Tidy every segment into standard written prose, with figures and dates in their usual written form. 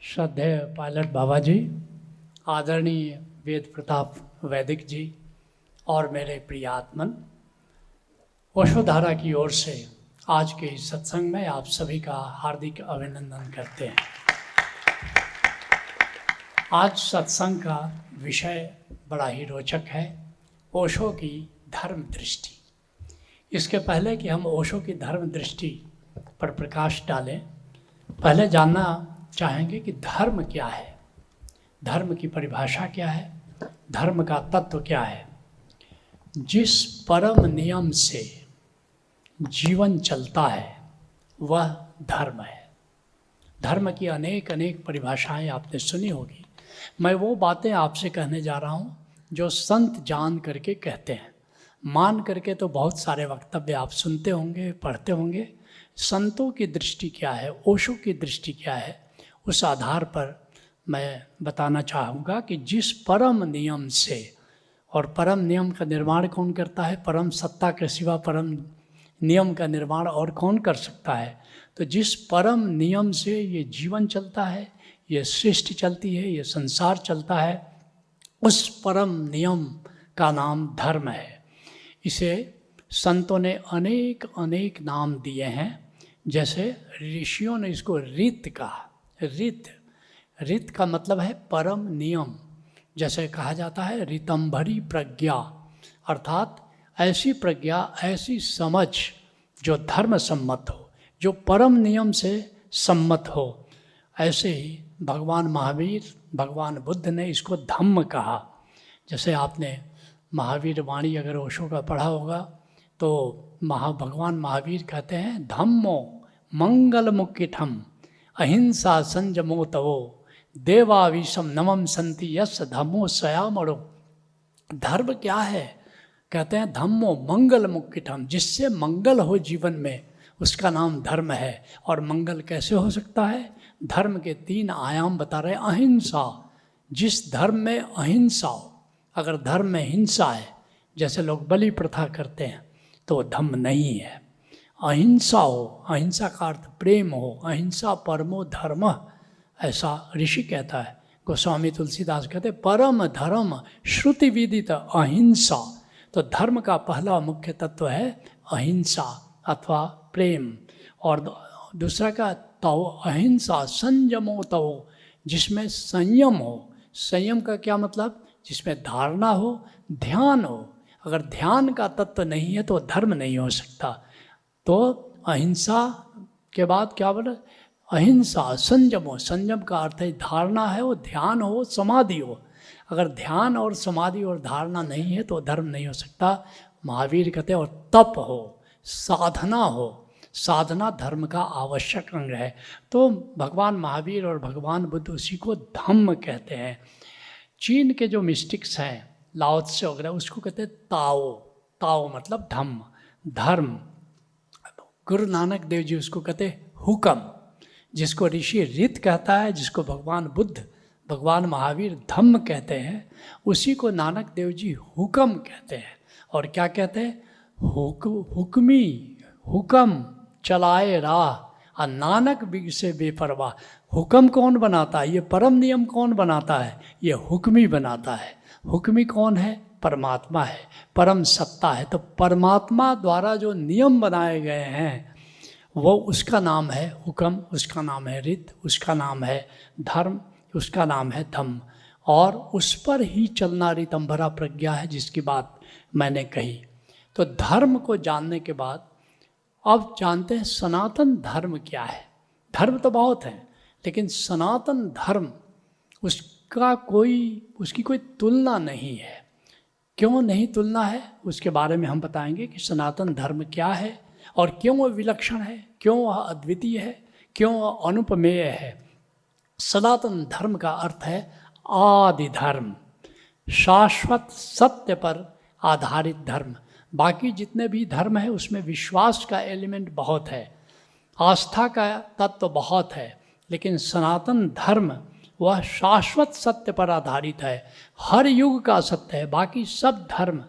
श्रद्धेय पायलट बाबा जी, आदरणीय वेद प्रताप वैदिक जी और मेरे प्रिय आत्मन, ओशोधारा की ओर से आज के इस सत्संग में आप सभी का हार्दिक अभिनंदन करते हैं। आज सत्संग का विषय बड़ा ही रोचक है, ओशो की धर्म दृष्टि। इसके पहले कि हम ओशो की धर्म दृष्टि पर प्रकाश डालें, पहले जानना चाहेंगे कि धर्म क्या है, धर्म की परिभाषा क्या है, धर्म का तत्व क्या है। जिस परम नियम से जीवन चलता है वह धर्म है। धर्म की अनेक अनेक परिभाषाएं आपने सुनी होगी। मैं वो बातें आपसे कहने जा रहा हूँ जो संत जान करके कहते हैं। मान करके तो बहुत सारे वक्तव्य आप सुनते होंगे, पढ़ते होंगे। संतों की दृष्टि क्या है, ओशो की दृष्टि क्या है, उस आधार पर मैं बताना चाहूँगा कि जिस परम नियम से, और परम नियम का निर्माण कौन करता है, परम सत्ता के सिवा परम नियम का निर्माण और कौन कर सकता है। तो जिस परम नियम से ये जीवन चलता है, ये सृष्टि चलती है, ये संसार चलता है, उस परम नियम का नाम धर्म है। इसे संतों ने अनेक अनेक नाम दिए हैं। जैसे ऋषियों ने इसको रीत कहा। रीत का मतलब है परम नियम। जैसे कहा जाता है ऋतंभरी प्रज्ञा, अर्थात ऐसी प्रज्ञा, ऐसी समझ जो धर्म सम्मत हो, जो परम नियम से सम्मत हो। ऐसे ही भगवान महावीर, भगवान बुद्ध ने इसको धम्म कहा। जैसे आपने महावीर वाणी अगर ओशो का पढ़ा होगा तो भगवान महावीर कहते हैं धम्मो मंगल मुक्किठम अहिंसा संजमो तवो देवाविशम नमम संति यस धम्मो स्वयामरो। धर्म क्या है? कहते हैं धम्मो मंगल मुक्किठम, जिससे मंगल हो जीवन में, उसका नाम धर्म है। और मंगल कैसे हो सकता है? धर्म के 3 आयाम बता रहे। अहिंसा, जिस धर्म में अहिंसा हो। अगर धर्म में हिंसा है, जैसे लोग बलि प्रथा करते हैं, तो धर्म नहीं है। अहिंसा हो, अहिंसा का अर्थ प्रेम हो, अहिंसा परमो धर्म, ऐसा ऋषि कहता है। गोस्वामी तुलसीदास कहते परम धर्म श्रुति विदित अहिंसा। तो धर्म का पहला मुख्य तत्व है अहिंसा अथवा प्रेम। और दूसरा का तव अहिंसा संयमो तव, जिसमें संयम हो। संयम का क्या मतलब? जिसमें धारणा हो, ध्यान हो। अगर ध्यान का तत्व नहीं है तो धर्म नहीं हो सकता। तो अहिंसा के बाद क्या बोले? अहिंसा संयम हो। संयम का अर्थ है धारणा है, वो ध्यान हो, समाधि हो। अगर ध्यान और समाधि और धारणा नहीं है तो धर्म नहीं हो सकता। महावीर कहते हैं और तप हो, साधना हो। साधना धर्म का आवश्यक अंग है। तो भगवान महावीर और भगवान बुद्ध उसी को धम्म कहते हैं। चीन के जो मिस्टिक्स हैं, लाओ त्से वगैरह, उसको कहते हैं ताओ। ताओ मतलब धम्म, धर्म। गुरु नानक देव जी उसको कहते हुक्म, जिसको ऋषि रीत कहता है, जिसको भगवान बुद्ध, भगवान महावीर धम्म कहते हैं, उसी को नानक देव जी हुक्म कहते हैं। और क्या कहते हैं? हुक्मी, हुक्म चलाए राह, और नानक बिग से बेपरवाह। हुक्म कौन बनाता है? ये परम नियम कौन बनाता है? ये हुक्मी बनाता है। हुक्मी कौन है? परमात्मा है, परम सत्ता है। तो परमात्मा द्वारा जो नियम बनाए गए हैं वो, उसका नाम है हुक्म, उसका नाम है रीत, उसका नाम है धर्म, उसका नाम है धम्म। और उस पर ही चलना ऋतंभरा प्रज्ञा है, जिसकी बात मैंने कही। तो धर्म को जानने के बाद अब जानते हैं सनातन धर्म क्या है। धर्म तो बहुत है, लेकिन सनातन धर्म, उसकी कोई तुलना नहीं है। क्यों नहीं तुलना है, उसके बारे में हम बताएंगे कि सनातन धर्म क्या है और क्यों वह विलक्षण है, क्यों वह अद्वितीय है, क्यों वह अनुपमेय है। सनातन धर्म का अर्थ है आदि धर्म, शाश्वत सत्य पर आधारित धर्म। बाकी जितने भी धर्म है उसमें विश्वास का एलिमेंट बहुत है, आस्था का तत्व बहुत है, लेकिन सनातन धर्म वह शाश्वत सत्य पर आधारित है, हर युग का सत्य है। बाकी सब धर्म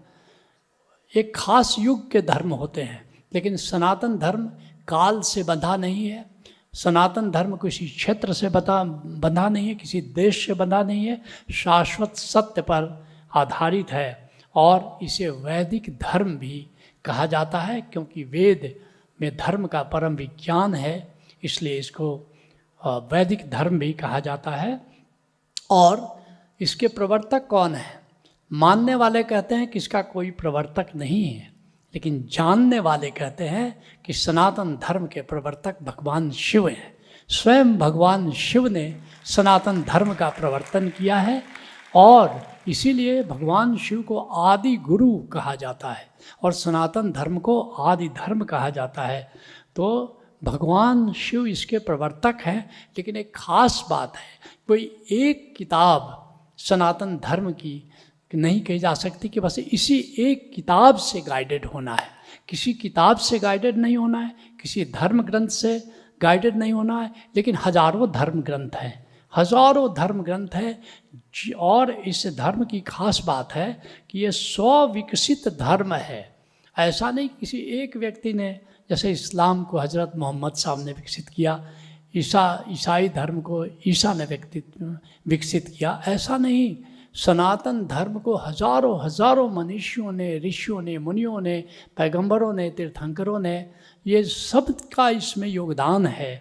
एक खास युग के धर्म होते हैं, लेकिन सनातन धर्म काल से बंधा नहीं है, सनातन धर्म किसी क्षेत्र से बंधा नहीं है, किसी देश से बंधा नहीं है, शाश्वत सत्य पर आधारित है। और इसे वैदिक धर्म भी कहा जाता है, क्योंकि वेद में धर्म का परम विज्ञान है, इसलिए इसको वैदिक धर्म भी कहा जाता है। और इसके प्रवर्तक कौन है? मानने वाले कहते हैं कि इसका कोई प्रवर्तक नहीं है, लेकिन जानने वाले कहते हैं कि सनातन धर्म के प्रवर्तक भगवान शिव हैं। स्वयं भगवान शिव ने सनातन धर्म का प्रवर्तन किया है, और इसीलिए भगवान शिव को आदि गुरु कहा जाता है और सनातन धर्म को आदि धर्म कहा जाता है। तो भगवान शिव इसके प्रवर्तक हैं। लेकिन एक खास बात है, कोई एक किताब सनातन धर्म की नहीं कही जा सकती कि बस इसी एक किताब से गाइडेड होना है। किसी किताब से गाइडेड नहीं होना है, किसी धर्म ग्रंथ से गाइडेड नहीं होना है, लेकिन हजारों धर्म ग्रंथ हैं, हजारों धर्म ग्रंथ हैं। और इस धर्म की खास बात है कि ये स्वविकसित धर्म है। ऐसा नहीं किसी एक व्यक्ति ने, जैसे इस्लाम को हजरत मोहम्मद साहब ने विकसित किया, ईसाई धर्म को ईसा ने विकसित किया, ऐसा नहीं। सनातन धर्म को हजारों हजारों मनुष्यों ने, ऋषियों ने, मुनियों ने, पैगंबरों ने, तीर्थंकरों ने, ये सब का इसमें योगदान है।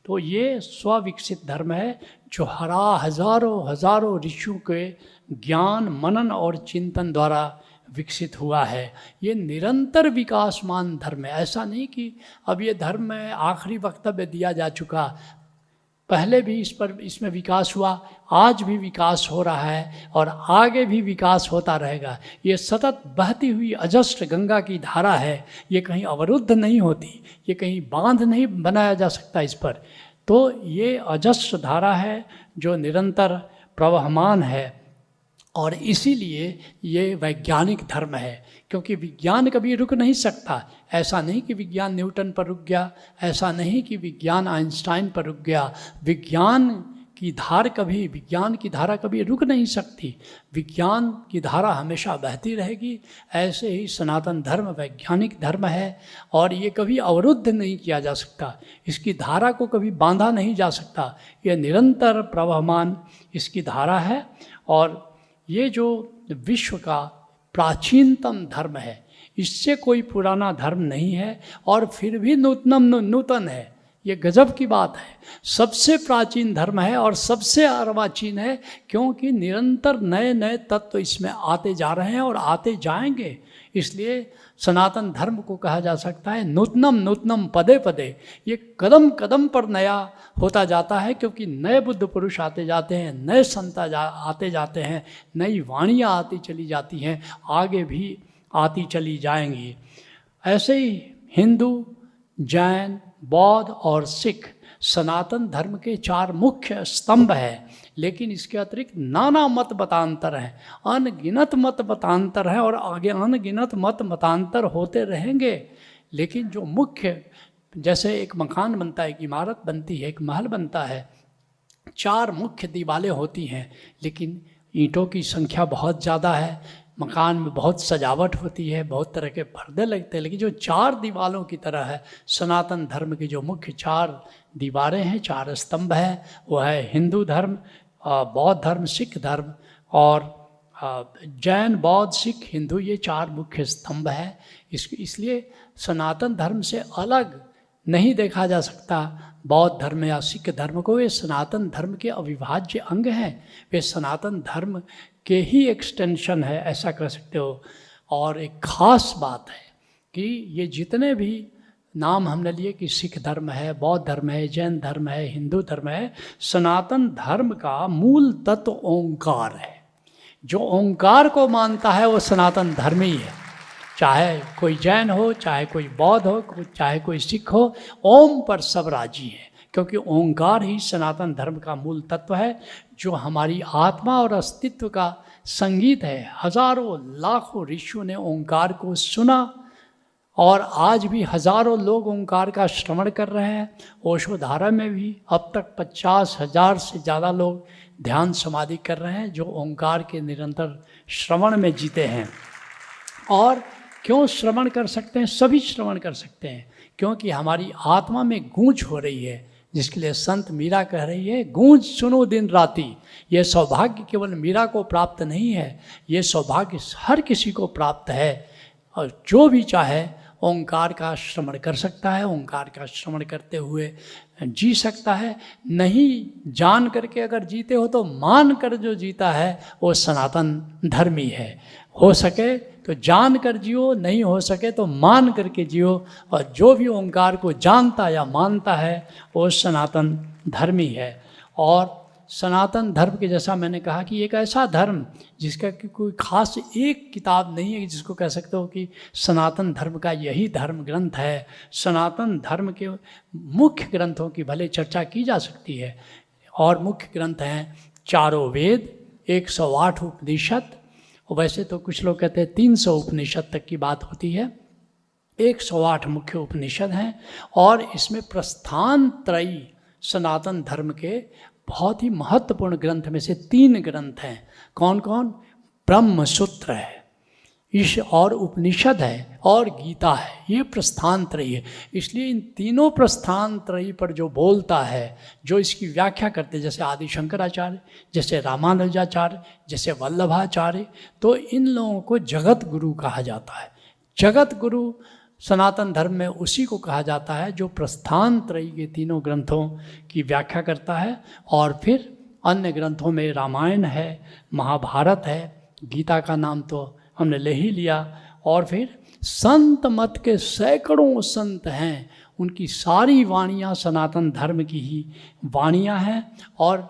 तो ये स्वविकसित धर्म है जो हजारों हजारों ऋषियों के ज्ञान, मनन और चिंतन द्वारा विकसित हुआ है। ये निरंतर विकासमान धर्म है। ऐसा नहीं कि अब ये धर्म में आखिरी वक्तव्य दिया जा चुका, पहले भी इसमें विकास हुआ, आज भी विकास हो रहा है और आगे भी विकास होता रहेगा। ये सतत बहती हुई अजस्र गंगा की धारा है, ये कहीं अवरुद्ध नहीं होती, ये कहीं बांध नहीं बनाया जा सकता इस पर। तो ये अजस्र धारा है जो निरंतर प्रवहमान है, और इसीलिए ये वैज्ञानिक धर्म है, क्योंकि विज्ञान कभी रुक नहीं सकता। ऐसा नहीं कि विज्ञान न्यूटन पर रुक गया, ऐसा नहीं कि विज्ञान आइंस्टाइन पर रुक गया। विज्ञान की धारा कभी रुक नहीं सकती। विज्ञान की धारा हमेशा बहती रहेगी। ऐसे ही सनातन धर्म वैज्ञानिक धर्म है, और ये कभी अवरुद्ध नहीं किया जा सकता, इसकी धारा को कभी बांधा नहीं जा सकता। ये निरंतर प्रवहमान इसकी धारा है। और ये जो विश्व का प्राचीनतम धर्म है, इससे कोई पुराना धर्म नहीं है, और फिर भी नूतन है। ये गजब की बात है। सबसे प्राचीन धर्म है और सबसे अर्वाचीन है, क्योंकि निरंतर नए नए तत्व इसमें आते जा रहे हैं और आते जाएंगे। इसलिए सनातन धर्म को कहा जा सकता है नूतनम पदे पदे। ये कदम कदम पर नया होता जाता है, क्योंकि नए बुद्ध पुरुष आते जाते हैं, नए संत आते जाते हैं, नई वाणियाँ आती चली जाती हैं, आगे भी आती चली जाएंगी। ऐसे ही हिंदू, जैन, बौद्ध और सिख सनातन धर्म के 4 मुख्य स्तंभ हैं। लेकिन इसके अतिरिक्त नाना मत मतांतर हैं, अनगिनत मत मतांतर हैं, और आगे अनगिनत मत मतांतर होते रहेंगे। लेकिन जो मुख्य, जैसे एक मकान बनता है, एक इमारत बनती है, एक महल बनता है, 4 मुख्य दीवारें होती हैं, लेकिन ईंटों की संख्या बहुत ज़्यादा है। मकान में बहुत सजावट होती है, बहुत तरह के पर्दे लगते हैं, लेकिन जो 4 दीवारों की तरह है सनातन धर्म की जो मुख्य 4 दीवारें हैं, 4 स्तंभ हैं, वो है हिंदू धर्म, बौद्ध धर्म, सिख धर्म और जैन, बौद्ध, सिख, हिंदू, ये 4 मुख्य स्तंभ हैं। इसलिए सनातन धर्म से अलग नहीं देखा जा सकता बौद्ध धर्म या सिख धर्म को। वे सनातन धर्म के अविभाज्य अंग हैं, वे सनातन धर्म के ही एक्सटेंशन है, ऐसा कह सकते हो। और एक ख़ास बात है कि ये जितने भी नाम हमने लिए कि सिख धर्म है, बौद्ध धर्म है, जैन धर्म है, हिंदू धर्म है, सनातन धर्म का मूल तत्व ओंकार है। जो ओंकार को मानता है वो सनातन धर्म ही है। चाहे कोई जैन हो, चाहे कोई बौद्ध हो, चाहे कोई सिख हो, ओम पर सब राजी है, क्योंकि ओंकार ही सनातन धर्म का मूल तत्व है, जो हमारी आत्मा और अस्तित्व का संगीत है। हजारों लाखों ऋषियों ने ओंकार को सुना, और आज भी हजारों लोग ओंकार का श्रवण कर रहे हैं। ओशोधारा में भी अब तक 50,000 से ज़्यादा लोग ध्यान समाधि कर रहे हैं, जो ओंकार के निरंतर श्रवण में जीते हैं। और क्यों श्रवण कर सकते हैं? सभी श्रवण कर सकते हैं, क्योंकि हमारी आत्मा में गूंज हो रही है, जिसके लिए संत मीरा कह रही है, गूंज सुनो दिन राती। ये सौभाग्य केवल मीरा को प्राप्त नहीं है, ये सौभाग्य हर किसी को प्राप्त है। और जो भी चाहे ओंकार का श्रवण कर सकता है, ओंकार का श्रवण करते हुए जी सकता है। नहीं जान करके अगर जीते हो तो मान कर जो जीता है वो सनातन धर्मी है। हो सके तो जान कर जियो, नहीं हो सके तो मान करके जियो। और जो भी ओंकार को जानता या मानता है वो सनातन धर्मी है। और सनातन धर्म के जैसा मैंने कहा कि एक ऐसा धर्म जिसका कि कोई खास एक किताब नहीं है जिसको कह सकते हो कि सनातन धर्म का यही धर्म ग्रंथ है। सनातन धर्म के मुख्य ग्रंथों की भले चर्चा की जा सकती है, और मुख्य ग्रंथ हैं चारों वेद, 108 उपनिषद। वैसे तो कुछ लोग कहते हैं 300 उपनिषद तक की बात होती है। 108 मुख्य उपनिषद हैं, और इसमें प्रस्थान त्रयी सनातन धर्म के बहुत ही महत्वपूर्ण ग्रंथ में से 3 ग्रंथ हैं। कौन कौन? ब्रह्म सूत्र है, ईश और उपनिषद है, और गीता है। ये प्रस्थान त्रयी है। इसलिए इन तीनों प्रस्थान त्रयी पर जो बोलता है, जो इसकी व्याख्या करते हैं, जैसे आदि शंकराचार्य, जैसे रामानुजाचार्य, जैसे वल्लभाचार्य, तो इन लोगों को जगत गुरु कहा जाता है। जगत गुरु सनातन धर्म में उसी को कहा जाता है जो प्रस्थान त्रयी के तीनों ग्रंथों की व्याख्या करता है। और फिर अन्य ग्रंथों में रामायण है, महाभारत है, गीता का नाम तो हमने ले ही लिया। और फिर संत मत के सैकड़ों संत हैं, उनकी सारी वाणियाँ सनातन धर्म की ही वाणियाँ हैं। और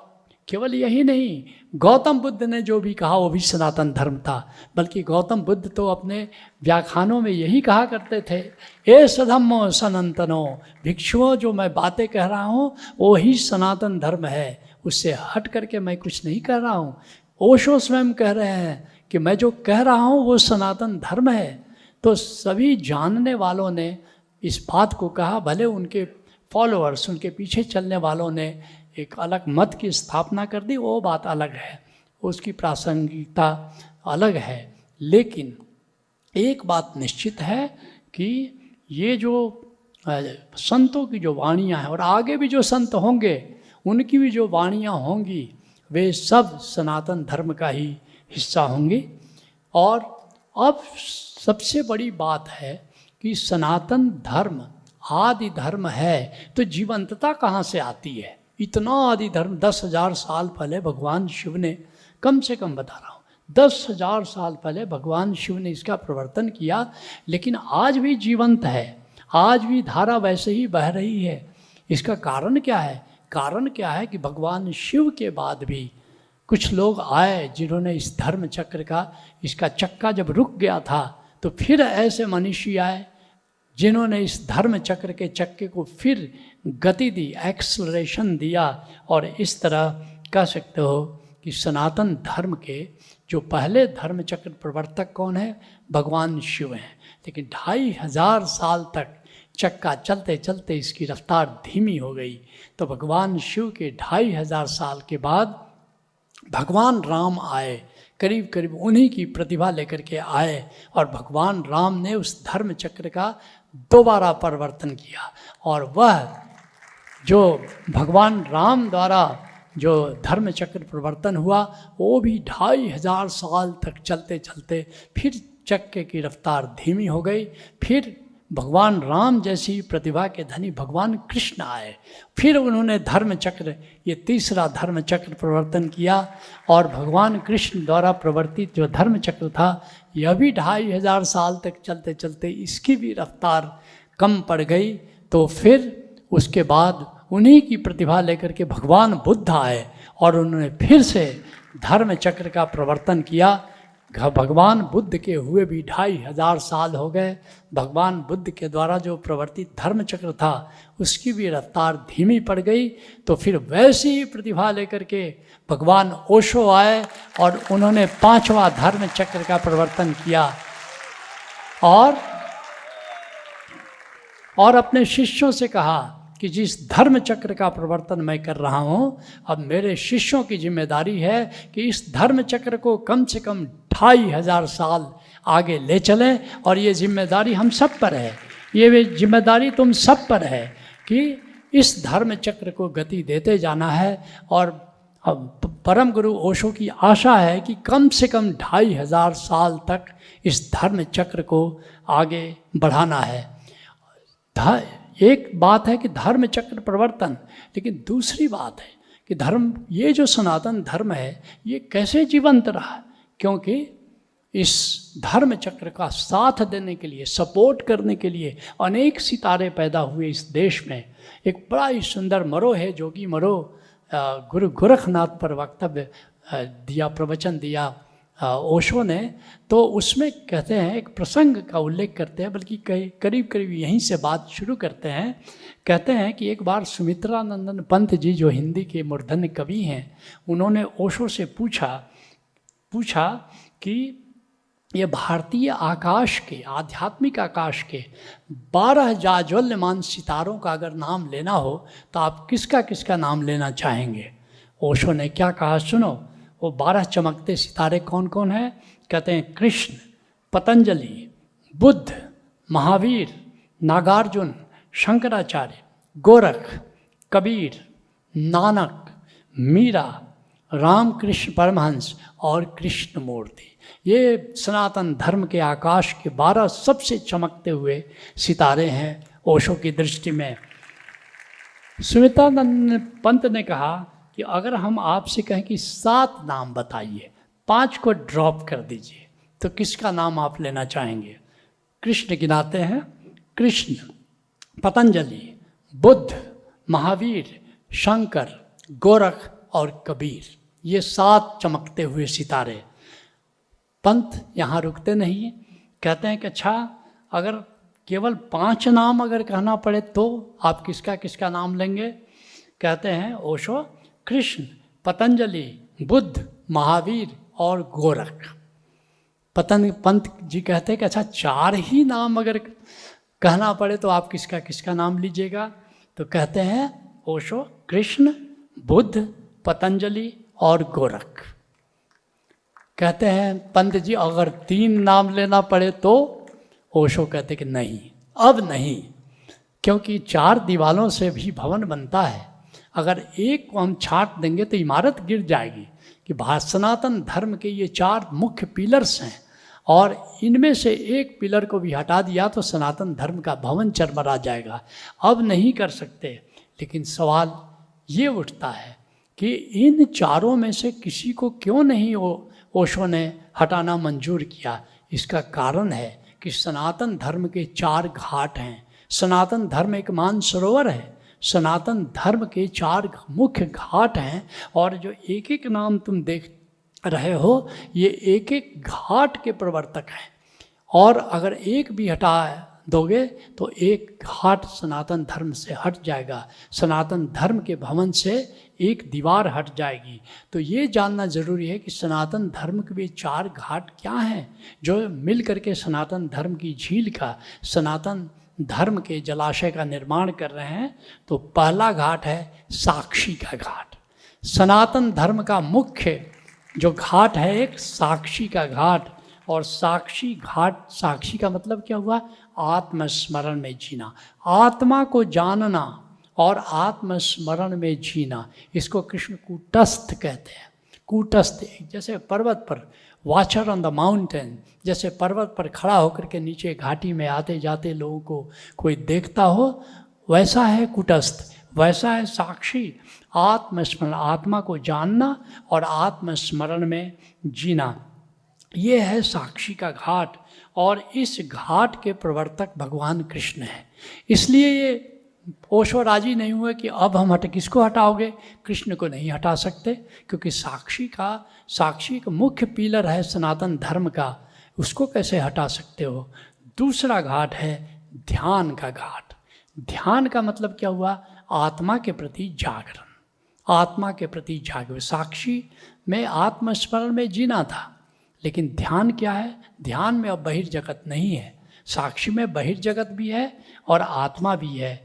केवल यही नहीं, गौतम बुद्ध ने जो भी कहा वो भी सनातन धर्म था। बल्कि गौतम बुद्ध तो अपने व्याख्यानों में यही कहा करते थे, ए सधम्मो सनातनो, भिक्षुओं जो मैं बातें कह रहा हूँ वो ही सनातन धर्म है, उससे हट करके मैं कुछ नहीं कह रहा हूँ। ओशो स्वयं कह रहे हैं कि मैं जो कह रहा हूँ वो सनातन धर्म है। तो सभी जानने वालों ने इस बात को कहा, भले उनके फॉलोअर्स, उनके पीछे चलने वालों ने एक अलग मत की स्थापना कर दी, वो बात अलग है, उसकी प्रासंगिकता अलग है। लेकिन एक बात निश्चित है कि ये जो संतों की जो वाणियाँ हैं, और आगे भी जो संत होंगे उनकी भी जो वाणियाँ होंगी, वे सब सनातन धर्म का ही हिस्सा होंगी। और अब सबसे बड़ी बात है कि सनातन धर्म आदि धर्म है, तो जीवंतता कहाँ से आती है? इतना आदि धर्म 10,000 साल पहले भगवान शिव ने, कम से कम बता रहा हूँ, 10,000 साल पहले भगवान शिव ने इसका प्रवर्तन किया, लेकिन आज भी जीवंत है, आज भी धारा वैसे ही बह रही है। इसका कारण क्या है? कारण क्या है कि भगवान शिव के बाद भी कुछ लोग आए जिन्होंने इस धर्म चक्र का, इसका चक्का जब रुक गया था तो फिर ऐसे मनीषी आए जिन्होंने इस धर्म चक्र के चक्के को फिर गति दी, एक्सलरेशन दिया। और इस तरह कह सकते हो कि सनातन धर्म के जो पहले धर्म चक्र प्रवर्तक कौन है? भगवान शिव हैं। लेकिन 2500 साल तक चक्का चलते चलते इसकी रफ्तार धीमी हो गई। तो भगवान शिव के 2500 साल के बाद भगवान राम आए, करीब करीब उन्हीं की प्रतिभा लेकर के आए, और भगवान राम ने उस धर्म चक्र का दोबारा परिवर्तन किया। और वह जो भगवान राम द्वारा जो धर्म चक्र परिवर्तन हुआ वो भी 2500 साल तक चलते चलते फिर चक्के की रफ्तार धीमी हो गई। फिर भगवान राम जैसी प्रतिभा के धनी भगवान कृष्ण आए, फिर उन्होंने धर्म चक्र, ये तीसरा धर्म चक्र प्रवर्तन किया। और भगवान कृष्ण द्वारा प्रवर्तित जो धर्म चक्र था यह भी 2500 साल तक चलते चलते इसकी भी रफ्तार कम पड़ गई। तो फिर उसके बाद उन्हीं की प्रतिभा लेकर के भगवान बुद्ध आए और उन्होंने फिर से धर्म चक्र का प्रवर्तन किया। भगवान बुद्ध के हुए भी 2500 साल हो गए। भगवान बुद्ध के द्वारा जो प्रवर्तित धर्म चक्र था उसकी भी रफ्तार धीमी पड़ गई। तो फिर वैसी ही प्रतिभा लेकर के भगवान ओशो आए और उन्होंने 5वां धर्म चक्र का प्रवर्तन किया और अपने शिष्यों से कहा कि जिस धर्म चक्र का प्रवर्तन मैं कर रहा हूँ, अब मेरे शिष्यों की जिम्मेदारी है कि इस धर्म चक्र को कम से कम 2500 साल आगे ले चलें। और ये जिम्मेदारी हम सब पर है, ये जिम्मेदारी तुम सब पर है कि इस धर्म चक्र को गति देते जाना है। और परम गुरु ओशो की आशा है कि कम से कम 2500 साल तक इस धर्म चक्र को आगे बढ़ाना है। एक बात है कि धर्म चक्र प्रवर्तन, लेकिन दूसरी बात है कि धर्म, ये जो सनातन धर्म है ये कैसे जीवंत रहा, क्योंकि इस धर्म चक्र का साथ देने के लिए, सपोर्ट करने के लिए अनेक सितारे पैदा हुए इस देश में। एक बड़ा ही सुंदर मरो है, जोगी मरो, गुरु गोरखनाथ पर वक्तव्य दिया, प्रवचन दिया ओशो ने। तो उसमें कहते हैं, एक प्रसंग का उल्लेख करते हैं, बल्कि करीब करीब यहीं से बात शुरू करते हैं। कहते हैं कि एक बार सुमित्रानंदन पंत जी, जो हिंदी के मूर्धन्य कवि हैं, उन्होंने ओशो से पूछा कि ये भारतीय आकाश के, आध्यात्मिक आकाश के 12 जाज्वल्यमान सितारों का अगर नाम लेना हो तो आप किसका किसका नाम लेना चाहेंगे? ओशो ने क्या कहा सुनो। वो 12 चमकते सितारे कौन कौन हैं? कहते हैं कृष्ण, पतंजलि, बुद्ध, महावीर, नागार्जुन, शंकराचार्य, गोरख, कबीर, नानक, मीरा, रामकृष्ण परमहंस और कृष्णमूर्ति। ये सनातन धर्म के आकाश के 12 सबसे चमकते हुए सितारे हैं ओशो की दृष्टि में। सुमित्रानंद पंत ने कहा कि अगर हम आपसे कहें कि 7 नाम बताइए, 5 को ड्रॉप कर दीजिए, तो किसका नाम आप लेना चाहेंगे? कृष्ण गिनाते हैं, कृष्ण, पतंजलि, बुद्ध, महावीर, शंकर, गोरख और कबीर। ये 7 चमकते हुए सितारे। पंत यहाँ रुकते नहीं, कहते हैं कि अच्छा, अगर केवल 5 नाम अगर कहना पड़े तो आप किसका किसका नाम लेंगे? कहते हैं ओशो, कृष्ण, पतंजलि, बुद्ध, महावीर और गोरख। पंत जी कहते हैं कि अच्छा, 4 ही नाम अगर कहना पड़े तो आप किसका किसका नाम लीजिएगा? तो कहते हैं ओशो, कृष्ण, बुद्ध, पतंजलि और गोरख। कहते हैं पंत जी, अगर 3 नाम लेना पड़े तो? ओशो कहते कि नहीं, अब नहीं, क्योंकि 4 दीवालों से भी भवन बनता है। अगर एक को हम छांट देंगे तो इमारत गिर जाएगी। कि सनातन धर्म के ये 4 मुख्य पिलर्स हैं, और इनमें से एक पिलर को भी हटा दिया तो सनातन धर्म का भवन चरमरा जाएगा। अब नहीं कर सकते। लेकिन सवाल ये उठता है कि इन 4 में से किसी को क्यों नहीं ओशो ने हटाना मंजूर किया? इसका कारण है कि सनातन धर्म के 4 घाट हैं। सनातन धर्म एक मानसरोवर है। सनातन धर्म के 4 मुख्य घाट हैं, और जो एक एक नाम तुम देख रहे हो, ये एक एक घाट के प्रवर्तक हैं। और अगर एक भी हटा दोगे तो एक घाट सनातन धर्म से हट जाएगा, सनातन धर्म के भवन से एक दीवार हट जाएगी। तो ये जानना जरूरी है कि सनातन धर्म के भी 4 घाट क्या हैं जो मिल करके सनातन धर्म की झील का, सनातन धर्म के जलाशय का निर्माण कर रहे हैं। तो पहला घाट है साक्षी का घाट। सनातन धर्म का मुख्य जो घाट है एक साक्षी का घाट। और साक्षी घाट, साक्षी का मतलब क्या हुआ? आत्मस्मरण में जीना, आत्मा को जानना और आत्मस्मरण में जीना। इसको कृष्ण कूटस्थ कहते हैं। कूटस्थ, जैसे पर्वत पर, वॉचर ऑन द माउंटेन, जैसे पर्वत पर खड़ा होकर के नीचे घाटी में आते जाते लोगों को कोई देखता हो, वैसा है कूटस्थ। वैसा है साक्षी, आत्मस्मरण, आत्मा को जानना और आत्मस्मरण में जीना। ये है साक्षी का घाट, और इस घाट के प्रवर्तक भगवान कृष्ण हैं। इसलिए ये ओशो राजी नहीं हुए कि अब हम किसको हटाओगे? कृष्ण को नहीं हटा सकते, क्योंकि साक्षी एक मुख्य पिलर है सनातन धर्म का, उसको कैसे हटा सकते हो? दूसरा घाट है ध्यान का घाट। ध्यान का मतलब क्या हुआ? आत्मा के प्रति जागरण, आत्मा के प्रति जागरण। साक्षी में आत्मस्मरण में जीना था, लेकिन ध्यान क्या है? ध्यान में अब बहिर्जगत नहीं है। साक्षी में बहिर्जगत भी है और आत्मा भी है।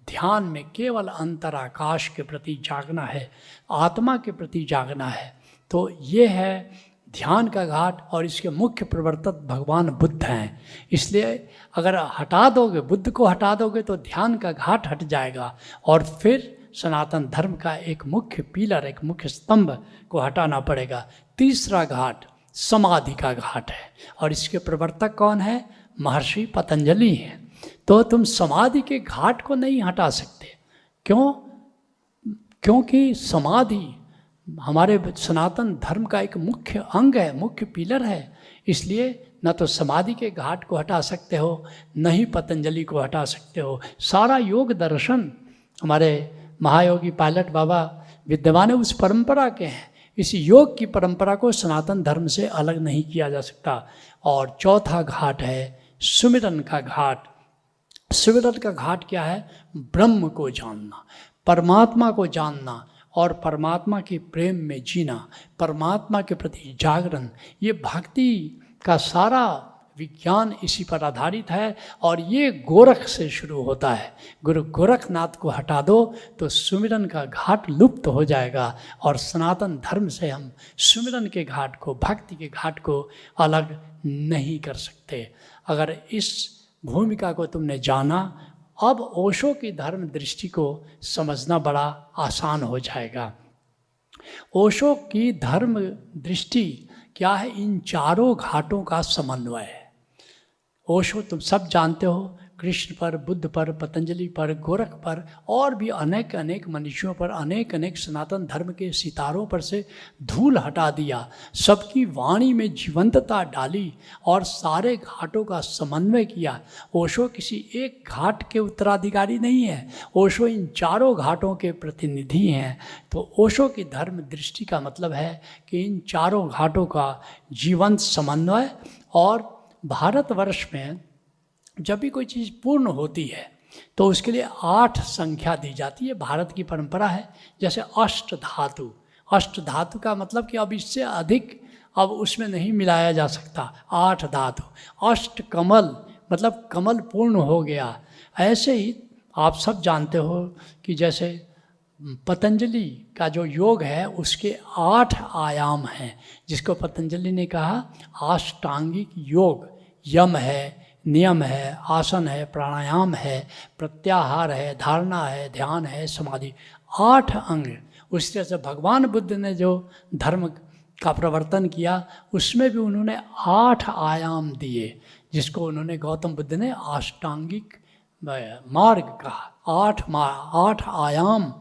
ध्यान में केवल अंतराकाश के प्रति जागना है, आत्मा के प्रति जागना है। तो ये है ध्यान का घाट और इसके मुख्य प्रवर्तक भगवान बुद्ध हैं। इसलिए अगर हटा दोगे, बुद्ध को हटा दोगे तो ध्यान का घाट हट जाएगा और फिर सनातन धर्म का एक मुख्य पिलर, एक मुख्य स्तंभ को हटाना पड़ेगा। तीसरा घाट समाधि का घाट है और इसके प्रवर्तक कौन है? महर्षि पतंजलि हैं। तो तुम समाधि के घाट को नहीं हटा सकते। क्यों? क्योंकि समाधि हमारे सनातन धर्म का एक मुख्य अंग है, मुख्य पिलर है। इसलिए न तो समाधि के घाट को हटा सकते हो, न ही पतंजलि को हटा सकते हो। सारा योग दर्शन हमारे महायोगी पायलट बाबा विद्यमान उस परंपरा के हैं। इस योग की परंपरा को सनातन धर्म से अलग नहीं किया जा सकता। और चौथा घाट है सुमिरन का घाट। सुमिरन का घाट क्या है? ब्रह्म को जानना, परमात्मा को जानना और परमात्मा के प्रेम में जीना, परमात्मा के प्रति जागरण। ये भक्ति का सारा विज्ञान इसी पर आधारित है और ये गोरख से शुरू होता है। गुरु गोरखनाथ को हटा दो तो सुमिरन का घाट लुप्त हो जाएगा और सनातन धर्म से हम सुमिरन के घाट को, भक्ति के घाट को अलग नहीं कर सकते। अगर इस भूमिका को तुमने जाना, अब ओशो की धर्म दृष्टि को समझना बड़ा आसान हो जाएगा। ओशो की धर्म दृष्टि क्या है? इन चारों घाटों का समन्वय है। ओशो तुम सब जानते हो, कृष्ण पर, बुद्ध पर, पतंजलि पर, गोरख पर और भी अनेक अनेक मनुष्यों पर, अनेक अनेक सनातन धर्म के सितारों पर से धूल हटा दिया, सबकी वाणी में जीवंतता डाली और सारे घाटों का समन्वय किया। ओशो किसी एक घाट के उत्तराधिकारी नहीं है, ओशो इन चारों घाटों के प्रतिनिधि हैं। तो ओशो की धर्म दृष्टि का मतलब है कि इन चारों घाटों का जीवंत समन्वय। और भारतवर्ष में जब भी कोई चीज़ पूर्ण होती है तो उसके लिए 8 संख्या दी जाती है। भारत की परंपरा है। जैसे अष्ट धातु, अष्ट धातु का मतलब कि अब इससे अधिक अब उसमें नहीं मिलाया जा सकता। 8 धातु। अष्ट कमल मतलब कमल पूर्ण हो गया। ऐसे ही आप सब जानते हो कि जैसे पतंजलि का जो योग है उसके 8 आयाम हैं, जिसको पतंजलि ने कहा अष्टांगिक योग। यम है, नियम है, आसन है, प्राणायाम है, प्रत्याहार है, धारणा है, ध्यान है, समाधि। 8 अंग। उसी तरह से भगवान बुद्ध ने जो धर्म का प्रवर्तन किया उसमें भी उन्होंने 8 आयाम दिए, जिसको उन्होंने गौतम बुद्ध ने अष्टांगिक मार्ग कहा। 8 आयाम,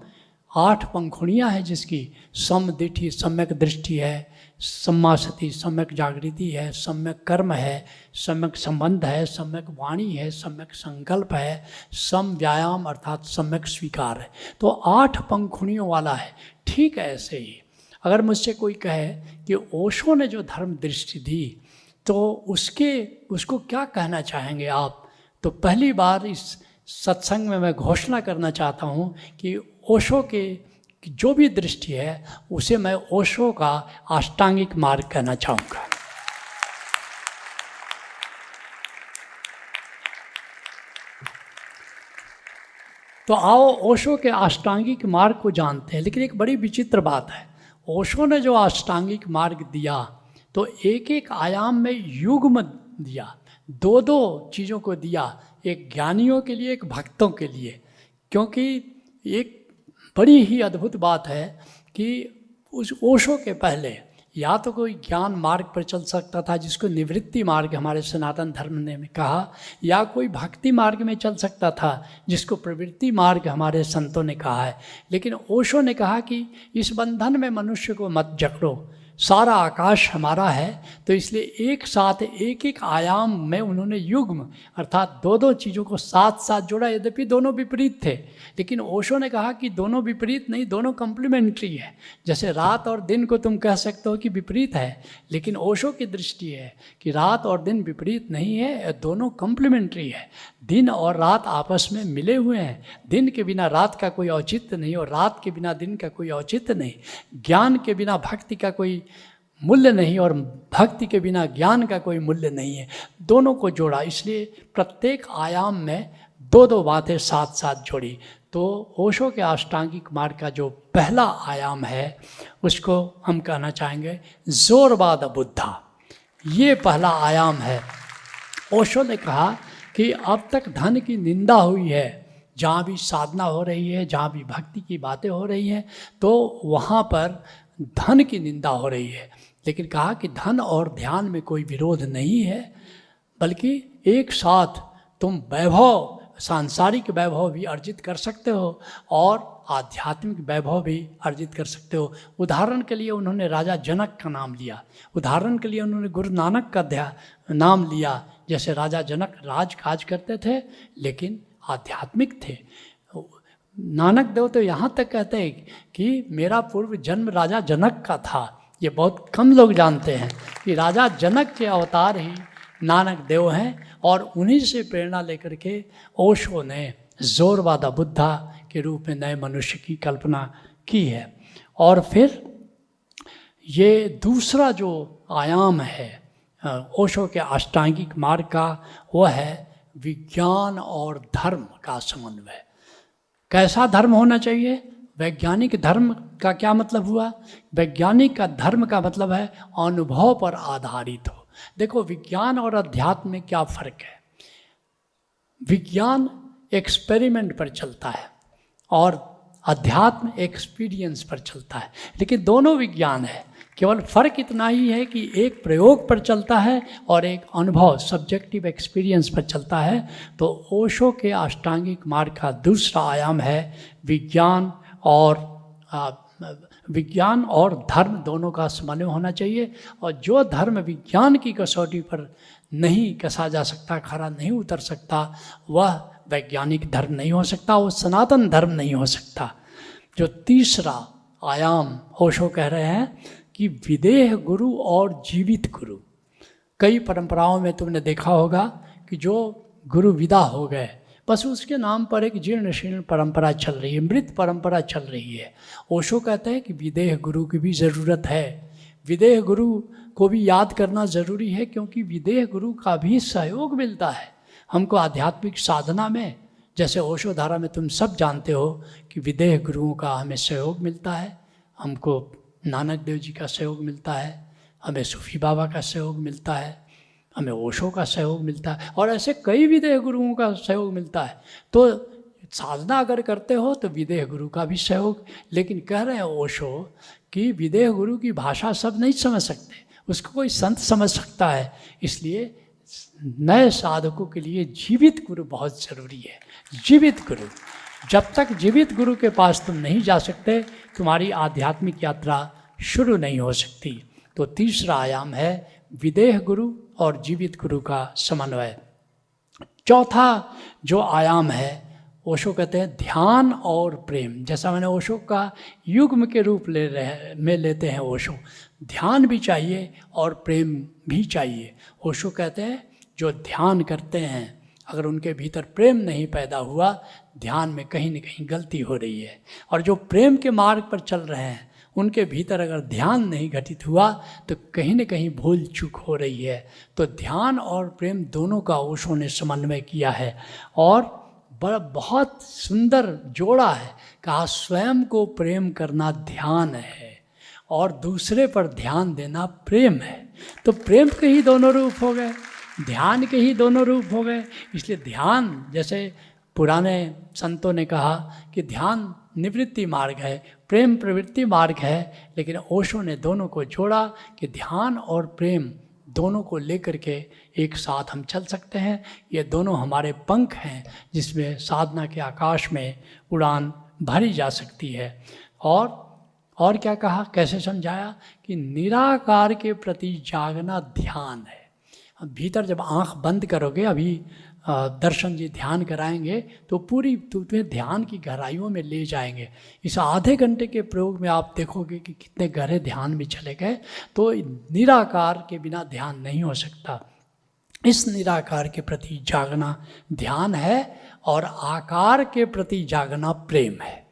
8 पंखुड़ियाँ हैं जिसकी समदिठी, सम्यक दृष्टि है, सम्मा सति, सम्यक जागृति है, सम्यक कर्म है, सम्यक संबंध है, सम्यक वाणी है, सम्यक संकल्प है, सम व्यायाम अर्थात सम्यक स्वीकार है। तो 8 पंखुड़ियों वाला है। ठीक है, ऐसे ही अगर मुझसे कोई कहे कि ओशो ने जो धर्म दृष्टि दी तो उसको क्या कहना चाहेंगे आप, तो पहली बार इस सत्संग में मैं घोषणा करना चाहता हूँ कि ओशो के जो भी दृष्टि है उसे मैं ओशो का अष्टांगिक मार्ग कहना चाहूँगा। तो आओ ओशो के अष्टांगिक मार्ग को जानते हैं। लेकिन एक बड़ी विचित्र बात है, ओशो ने जो अष्टांगिक मार्ग दिया तो एक एक आयाम में युग्म दिया, 2-2 चीज़ों को दिया, एक ज्ञानियों के लिए, एक भक्तों के लिए। क्योंकि एक बड़ी ही अद्भुत बात है कि उस ओशो के पहले या तो कोई ज्ञान मार्ग पर चल सकता था जिसको निवृत्ति मार्ग हमारे सनातन धर्म ने कहा, या कोई भक्ति मार्ग में चल सकता था जिसको प्रवृत्ति मार्ग हमारे संतों ने कहा है। लेकिन ओशो ने कहा कि इस बंधन में मनुष्य को मत जकड़ो, सारा आकाश हमारा है। तो इसलिए एक साथ एक एक आयाम में उन्होंने युग्म अर्थात 2-2 चीज़ों को साथ साथ जोड़ा। यद्यपि दोनों विपरीत थे, लेकिन ओशो ने कहा कि दोनों विपरीत नहीं, दोनों कॉम्प्लीमेंट्री है। जैसे रात और दिन को तुम कह सकते हो कि विपरीत है, लेकिन ओशो की दृष्टि है कि रात और दिन विपरीत नहीं है, दोनों कॉम्प्लीमेंट्री है। दिन और रात आपस में मिले हुए हैं। दिन के बिना रात का कोई औचित्य नहीं और रात के बिना दिन का कोई औचित्य नहीं। ज्ञान के बिना भक्ति का कोई मूल्य नहीं और भक्ति के बिना ज्ञान का कोई मूल्य नहीं है। दोनों को जोड़ा, इसलिए प्रत्येक आयाम में 2-2 बातें साथ साथ जोड़ी। तो ओशो के अष्टांगिक मार्ग का जो पहला आयाम है उसको हम कहना चाहेंगे जोरबाद बुद्धा। ये पहला आयाम है। ओशो ने कहा कि अब तक धन की निंदा हुई है, जहाँ भी साधना हो रही है, जहाँ भी भक्ति की बातें हो रही हैं, तो वहाँ पर धन की निंदा हो रही है। लेकिन कहा कि धन और ध्यान में कोई विरोध नहीं है, बल्कि एक साथ तुम वैभव, सांसारिक वैभव भी अर्जित कर सकते हो और आध्यात्मिक वैभव भी अर्जित कर सकते हो। उदाहरण के लिए उन्होंने राजा जनक का नाम लिया, उदाहरण के लिए उन्होंने गुरु नानक का नाम लिया। जैसे राजा जनक राजकाज करते थे लेकिन आध्यात्मिक थे। नानक देव तो यहाँ तक कहते हैं कि मेरा पूर्व जन्म राजा जनक का था। ये बहुत कम लोग जानते हैं कि राजा जनक के अवतार ही नानक देव हैं, और उन्हीं से प्रेरणा लेकर के ओशो ने जोरबाद बुद्धा के रूप में नए मनुष्य की कल्पना की है। और फिर ये दूसरा जो आयाम है ओशो के अष्टांगिक मार्ग का, वह है विज्ञान और धर्म का समन्वय। कैसा धर्म होना चाहिए? वैज्ञानिक धर्म का क्या मतलब हुआ? वैज्ञानिक का धर्म का मतलब है अनुभव पर आधारित हो। देखो, विज्ञान और अध्यात्म में क्या फर्क है? विज्ञान एक्सपेरिमेंट पर चलता है और अध्यात्म एक्सपीरियंस पर चलता है, लेकिन दोनों विज्ञान है। केवल फर्क इतना ही है कि एक प्रयोग पर चलता है और एक अनुभव, सब्जेक्टिव एक्सपीरियंस पर चलता है। तो ओशो के अष्टांगिक मार्ग का दूसरा आयाम है विज्ञान और धर्म दोनों का समन्वय होना चाहिए। और जो धर्म विज्ञान की कसौटी पर नहीं कसा जा सकता, खरा नहीं उतर सकता, वह वैज्ञानिक धर्म नहीं हो सकता, वो सनातन धर्म नहीं हो सकता। जो तीसरा आयाम ओशो कह रहे हैं कि विदेह गुरु और जीवित गुरु। कई परंपराओं में तुमने देखा होगा कि जो गुरु विदा हो गए, बस उसके नाम पर एक जीर्ण शीर्ण परंपरा चल रही है, मृत परंपरा चल रही है। ओशो कहते हैं कि विदेह गुरु की भी ज़रूरत है। विदेह गुरु को भी याद करना ज़रूरी है, क्योंकि विदेह गुरु का भी सहयोग मिलता है हमको आध्यात्मिक साधना में। जैसे ओशो धारा में तुम सब जानते हो कि विदेह गुरुओं का हमें सहयोग मिलता है। हमको नानक देव जी का सहयोग मिलता है, हमें सूफी बाबा का सहयोग मिलता है, हमें ओशो का सहयोग मिलता है, और ऐसे कई विदेह गुरुओं का सहयोग मिलता है। तो साधना अगर करते हो तो विदेह गुरु का भी सहयोग। लेकिन कह रहे हैं ओशो कि विदेह गुरु की भाषा सब नहीं समझ सकते, उसको कोई संत समझ सकता है। इसलिए नए साधकों के लिए जीवित गुरु बहुत ज़रूरी है। जीवित गुरु, जब तक जीवित गुरु के पास तुम नहीं जा सकते, तुम्हारी आध्यात्मिक यात्रा शुरू नहीं हो सकती। तो तीसरा आयाम है विदेह गुरु और जीवित गुरु का समन्वय। चौथा जो आयाम है, ओशो कहते हैं ध्यान और प्रेम। जैसा मैंने ओशो का युग्म के रूप लेते हैं ओशो, ध्यान भी चाहिए और प्रेम भी चाहिए। ओशो कहते हैं जो ध्यान करते हैं, अगर उनके भीतर प्रेम नहीं पैदा हुआ, ध्यान में कहीं न कहीं गलती हो रही है। और जो प्रेम के मार्ग पर चल रहे हैं, उनके भीतर अगर ध्यान नहीं घटित हुआ तो कहीं न कहीं भूल चूक हो रही है। तो ध्यान और प्रेम दोनों का ओशो ने समन्वय किया है और बहुत सुंदर जोड़ा है। कहा स्वयं को प्रेम करना ध्यान है और दूसरे पर ध्यान देना प्रेम है। तो प्रेम के ही दोनों रूप हो गए, ध्यान के ही दोनों रूप हो गए। इसलिए ध्यान, जैसे पुराने संतों ने कहा कि ध्यान निवृत्ति मार्ग है, प्रेम प्रवृत्ति मार्ग है, लेकिन ओशो ने दोनों को जोड़ा कि ध्यान और प्रेम दोनों को लेकर के एक साथ हम चल सकते हैं। ये दोनों हमारे पंख हैं जिसमें साधना के आकाश में उड़ान भरी जा सकती है। और क्या कहा, कैसे समझाया कि निराकार के प्रति जागना ध्यान है। अब भीतर जब आंख बंद करोगे, अभी दर्शन जी ध्यान कराएंगे तो पूरी तुम्हें ध्यान की गहराइयों में ले जाएंगे। इस आधे घंटे के प्रयोग में आप देखोगे कि कितने गहरे ध्यान में चले गए। तो निराकार के बिना ध्यान नहीं हो सकता। इस निराकार के प्रति जागना ध्यान है और आकार के प्रति जागना प्रेम है।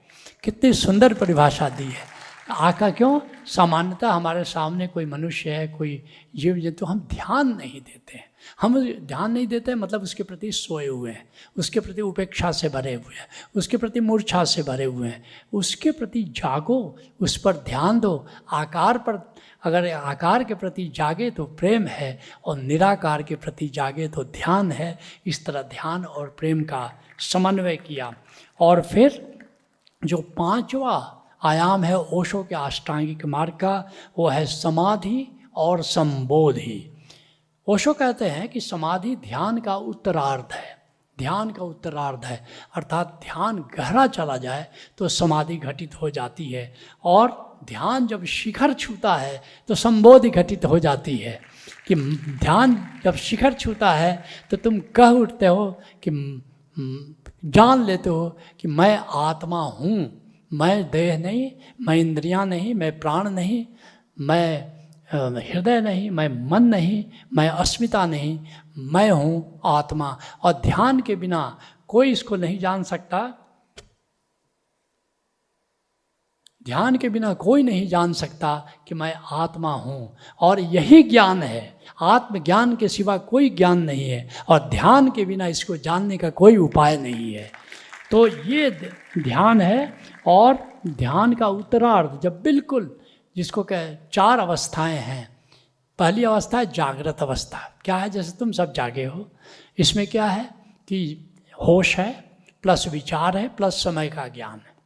कितनी सुंदर परिभाषा दी है। आका क्यों? सामान्यतः हमारे सामने कोई मनुष्य है, कोई जीव जंतु, हम ध्यान नहीं देते हैं। हम ध्यान नहीं देते मतलब उसके प्रति सोए हुए हैं, उसके प्रति उपेक्षा से भरे हुए हैं, उसके प्रति मूर्छा से भरे हुए हैं। उसके प्रति जागो, उस पर ध्यान दो। आकार पर, अगर आकार के प्रति जागे तो प्रेम है, और निराकार के प्रति जागे तो ध्यान है। इस तरह ध्यान और प्रेम का समन्वय किया। और फिर जो पांचवा आयाम है ओशो के अष्टांगिक मार्ग का, वो है समाधि और संबोधि। ओशो कहते हैं कि समाधि ध्यान का उत्तरार्ध है, ध्यान का उत्तरार्ध है, अर्थात ध्यान गहरा चला जाए तो समाधि घटित हो जाती है, और ध्यान जब शिखर छूता है तो संबोधि घटित हो जाती है। कि ध्यान जब शिखर छूता है तो तुम कह उठते हो कि जान लेते हो कि मैं आत्मा हूँ, मैं देह नहीं, मैं इंद्रियां नहीं, मैं प्राण नहीं, मैं हृदय नहीं, मैं मन नहीं, मैं अस्मिता नहीं, मैं हूँ आत्मा। और ध्यान के बिना कोई इसको नहीं जान सकता, ध्यान के बिना कोई नहीं जान सकता कि मैं आत्मा हूँ। और यही ज्ञान है, आत्मज्ञान के सिवा कोई ज्ञान नहीं है, और ध्यान के बिना इसको जानने का कोई उपाय नहीं है। तो ये ध्यान है। और ध्यान का उत्तरार्ध जब बिल्कुल, जिसको कह 4 अवस्थाएं हैं। पहली अवस्था है जागृत अवस्था। क्या है? जैसे तुम सब जागे हो, इसमें क्या है कि होश है प्लस विचार है प्लस समय का ज्ञान है,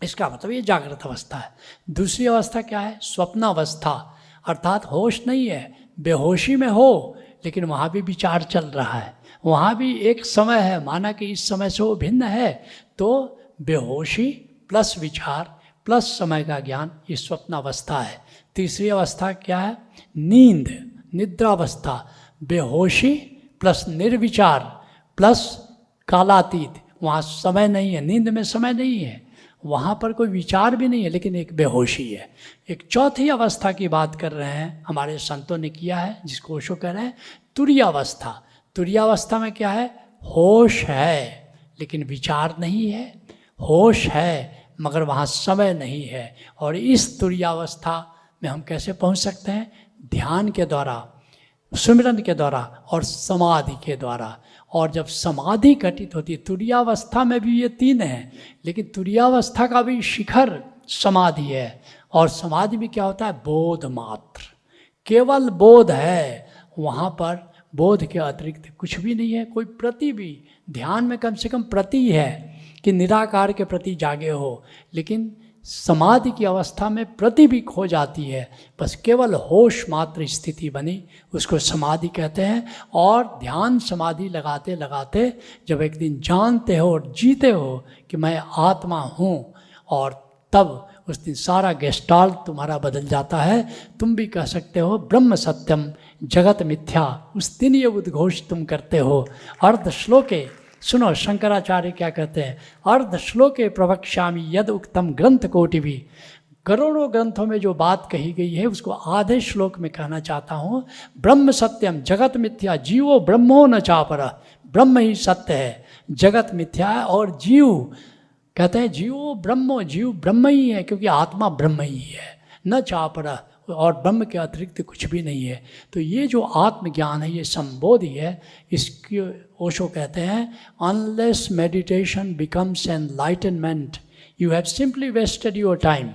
इसका मतलब ये जागृत अवस्था है। दूसरी अवस्था क्या है? स्वप्न अवस्था, अर्थात होश नहीं है, बेहोशी में हो, लेकिन वहाँ भी विचार चल रहा है, वहाँ भी एक समय है, माना कि इस समय से वो भिन्न है। तो बेहोशी प्लस विचार प्लस समय का ज्ञान, ये स्वप्न अवस्था है। तीसरी अवस्था क्या है? नींद, निद्रावस्था, बेहोशी प्लस निर्विचार प्लस कालातीत, वहाँ समय नहीं है, नींद में समय नहीं है, वहाँ पर कोई विचार भी नहीं है, लेकिन एक बेहोशी है। एक चौथी अवस्था की बात कर रहे हैं, हमारे संतों ने किया है, जिसको ओशो कह रहे हैं तुरीयावस्था। तुरीयावस्था में क्या है? होश है लेकिन विचार नहीं है, होश है मगर वहाँ समय नहीं है। और इस तुरीयावस्था में हम कैसे पहुँच सकते हैं? ध्यान के द्वारा, सुमिरन के द्वारा और समाधि के द्वारा। और जब समाधि घटित होती है, तुरीयावस्था में भी ये 3 हैं, लेकिन तुरीयावस्था का भी शिखर समाधि है। और समाधि में क्या होता है? बोध मात्र, केवल बोध है, वहाँ पर बोध के अतिरिक्त कुछ भी नहीं है, कोई प्रति भी। ध्यान में कम से कम प्रति है कि निराकार के प्रति जागे हो, लेकिन समाधि की अवस्था में प्रति भी खो जाती है, बस केवल होश मात्र स्थिति बनी, उसको समाधि कहते हैं। और ध्यान समाधि लगाते लगाते जब एक दिन जानते हो और जीते हो कि मैं आत्मा हूँ, और तब उस दिन सारा गेस्टाल्ट तुम्हारा बदल जाता है। तुम भी कह सकते हो ब्रह्म सत्यम जगत मिथ्या, उस दिन ये उद्घोष तुम करते हो। अर्ध श्लोके, सुनो शंकराचार्य क्या कहते हैं, अर्ध श्लोके प्रवक्ष्यामि यद उक्तम ग्रंथ कोटि भी। करोड़ों ग्रंथों में जो बात कही गई है उसको आधे श्लोक में कहना चाहता हूँ। ब्रह्म सत्यम जगत मिथ्या जीवो ब्रह्मो न चापरः, ब्रह्म ही सत्य है, जगत मिथ्या है। और जीव कहते हैं जीवो ब्रह्मो, जीव ब्रह्म ही है, क्योंकि आत्मा ब्रह्म ही है, न चापरः, और ब्रह्म के अतिरिक्त कुछ भी नहीं है। तो ये जो आत्मज्ञान है, ये संबोधि है। इसके ओशो कहते हैं unless meditation becomes enlightenment you have simply wasted your time.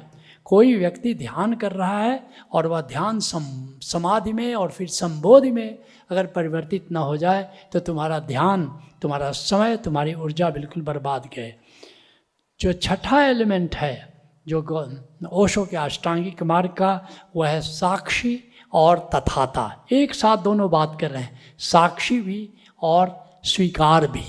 कोई व्यक्ति ध्यान कर रहा है और वह ध्यान समाधि में और फिर संबोधि में अगर परिवर्तित ना हो जाए तो तुम्हारा ध्यान, तुम्हारा समय, तुम्हारी ऊर्जा बिल्कुल बर्बाद गए। जो छठा एलिमेंट है जो ओशो के अष्टांगिक मार्ग का, वह है साक्षी और तथाता। एक साथ दोनों बात कर रहे हैं, साक्षी भी और स्वीकार भी।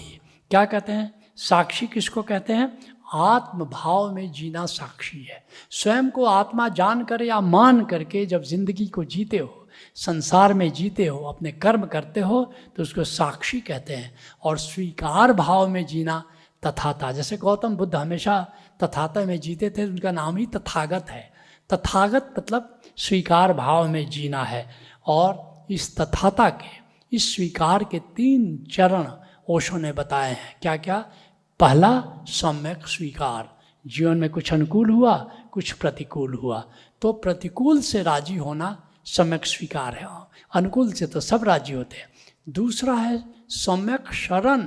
क्या कहते हैं? साक्षी किसको कहते हैं? आत्म भाव में जीना साक्षी है। स्वयं को आत्मा जान कर या मान करके जब जिंदगी को जीते हो, संसार में जीते हो, अपने कर्म करते हो, तो उसको साक्षी कहते हैं। और स्वीकार भाव में जीना तथाता। जैसे गौतम बुद्ध हमेशा तथाता में जीते थे, उनका नाम ही तथागत है। तथागत मतलब स्वीकार भाव में जीना है। और इस तथाता के, इस स्वीकार के 3 चरण ओशो ने बताए हैं। क्या क्या? पहला सम्यक स्वीकार, जीवन में कुछ अनुकूल हुआ कुछ प्रतिकूल हुआ। तो प्रतिकूल से राजी होना सम्यक स्वीकार है, अनुकूल से तो सब राजी होते हैं। दूसरा है सम्यक शरण।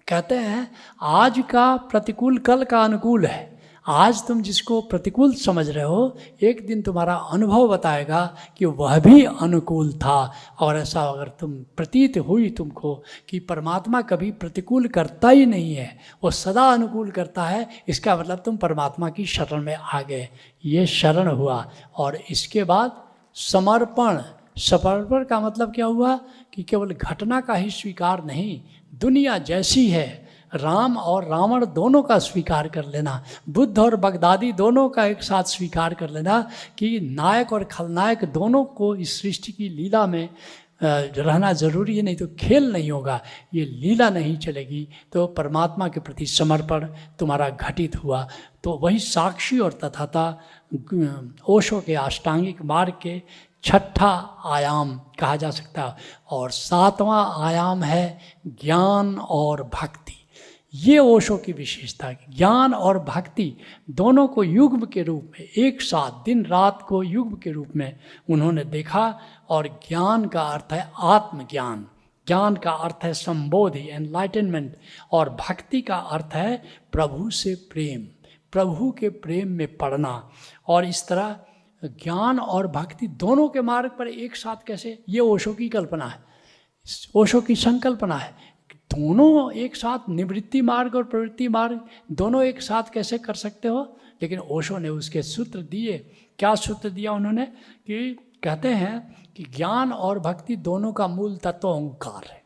कहते हैं आज का प्रतिकूल कल का अनुकूल है। आज तुम जिसको प्रतिकूल समझ रहे हो, एक दिन तुम्हारा अनुभव बताएगा कि वह भी अनुकूल था। और ऐसा अगर तुम प्रतीत हुई तुमको कि परमात्मा कभी प्रतिकूल करता ही नहीं है, वो सदा अनुकूल करता है, इसका मतलब तुम परमात्मा की शरण में आ गए। ये शरण हुआ। और इसके बाद समर्पण। समर्पण का मतलब क्या हुआ कि केवल घटना का ही स्वीकार नहीं, दुनिया जैसी है, राम और रावण दोनों का स्वीकार कर लेना, बुद्ध और बगदादी दोनों का एक साथ स्वीकार कर लेना कि नायक और खलनायक दोनों को इस सृष्टि की लीला में रहना जरूरी है, नहीं तो खेल नहीं होगा, ये लीला नहीं चलेगी। तो परमात्मा के प्रति समर्पण तुम्हारा घटित हुआ। तो वही साक्षी और तथाता ओशो के अष्टांगिक मार्ग के छठा आयाम कहा जा सकता है। और सातवां आयाम है ज्ञान और भक्ति। ये ओशो की विशेषता, ज्ञान और भक्ति दोनों को युग्म के रूप में, एक साथ दिन रात को युग्म के रूप में उन्होंने देखा। और ज्ञान का अर्थ है आत्मज्ञान, ज्ञान का अर्थ है संबोधि, एनलाइटनमेंट, और भक्ति का अर्थ है प्रभु से प्रेम, प्रभु के प्रेम में पड़ना। और इस तरह ज्ञान और भक्ति दोनों के मार्ग पर एक साथ कैसे, ये ओशो की कल्पना है, ओशो की संकल्पना है। दोनों एक साथ, निवृत्ति मार्ग और प्रवृत्ति मार्ग दोनों एक साथ कैसे कर सकते हो। लेकिन ओशो ने उसके सूत्र दिए। क्या सूत्र दिया उन्होंने कि कहते हैं कि ज्ञान और भक्ति दोनों का मूल तत्व ओंकार है।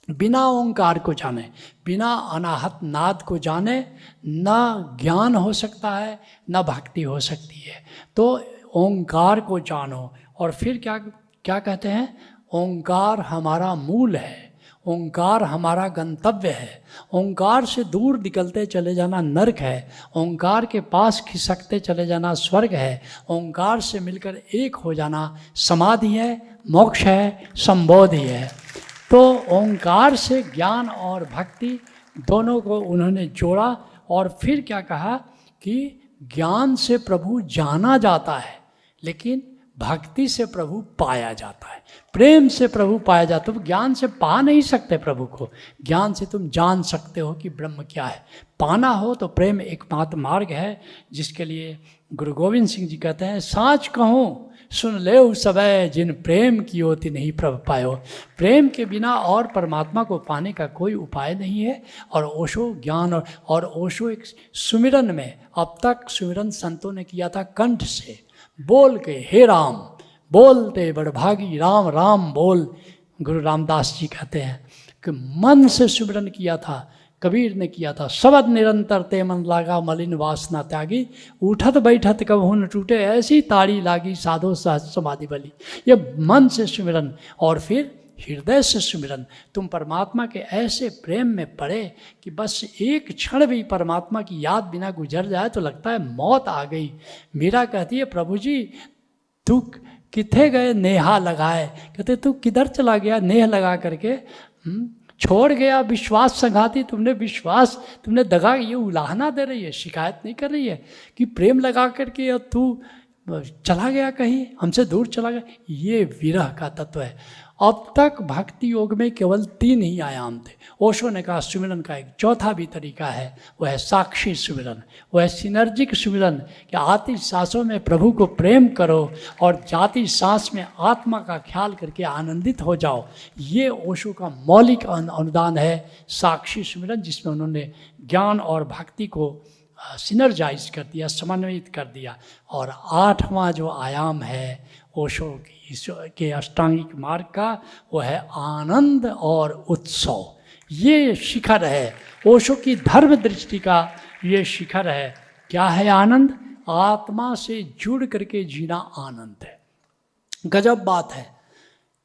बिना ओंकार को जाने, बिना अनाहत नाद को जाने न ज्ञान हो सकता है, न भक्ति हो सकती है। तो ओंकार को जानो। और फिर क्या क्या कहते हैं, ओंकार हमारा मूल है, ओंकार हमारा गंतव्य है। ओंकार से दूर निकलते चले जाना नरक है, ओंकार के पास खिसकते चले जाना स्वर्ग है। ओंकार से मिलकर एक हो जाना समाधि है, मोक्ष है, संबोधि है। तो ओंकार से ज्ञान और भक्ति दोनों को उन्होंने जोड़ा। और फिर क्या कहा कि ज्ञान से प्रभु जाना जाता है, लेकिन भक्ति से प्रभु पाया जाता है, प्रेम से प्रभु पाया जाता है। तुम ज्ञान से पा नहीं सकते प्रभु को, ज्ञान से तुम जान सकते हो कि ब्रह्म क्या है। पाना हो तो प्रेम एकमात्र मार्ग है, जिसके लिए गुरु गोविंद सिंह जी कहते हैं, साँच कहूँ सुन ले सबे जिन प्रेम की होती नहीं प्रभ पायो। प्रेम के बिना और परमात्मा को पाने का कोई उपाय नहीं है। और ओशो ज्ञान और ओशो एक सुमिरन में, अब तक सुमिरन संतों ने किया था कंठ से बोल के, हे राम बोलते बड़भागी राम राम बोल। गुरु रामदास जी कहते हैं कि मन से सुमिरन किया था, कबीर ने किया था, शब्द निरंतर ते मन लागा मलिन वासना त्यागी, उठत बैठत कबहू न टूटे ऐसी ताड़ी लागी साधो सहज समाधि बली। ये मन से सुमिरन। और फिर हृदय से सुमिरन। तुम परमात्मा के ऐसे प्रेम में पड़े कि बस एक क्षण भी परमात्मा की याद बिना गुजर जाए तो लगता है मौत आ गई। मीरा कहती है, प्रभु जी तू किथे गए नेहा लगाए। कहते तू किधर चला गया नेह लगा करके, छोड़ गया विश्वास संघाती। तुमने विश्वास, तुमने दगा, ये उलाहना दे रही है, शिकायत नहीं कर रही है कि प्रेम लगा करके और तू चला गया कहीं, हमसे दूर चला गया। ये विरह का तत्व है। अब तक भक्ति योग में केवल 3 ही आयाम थे। ओशो ने कहा सुमिरन का एक चौथा भी तरीका है, वह है साक्षी सुमिरन, वह है सिनर्जिक सुमिरन कि आती सांसों में प्रभु को प्रेम करो और जाती सांस में आत्मा का ख्याल करके आनंदित हो जाओ। ये ओशो का मौलिक अनुदान है साक्षी सुमिरन, जिसमें उन्होंने ज्ञान और भक्ति को सिनर्जाइज कर दिया, समन्वित कर दिया। और 8वां जो आयाम है ओशो के अष्टांगिक मार्ग का, वो है आनंद और उत्सव। ये शिखर है ओशो की धर्म दृष्टि का, ये शिखर है। क्या है आनंद? आत्मा से जुड़ करके जीना आनंद है। गजब बात है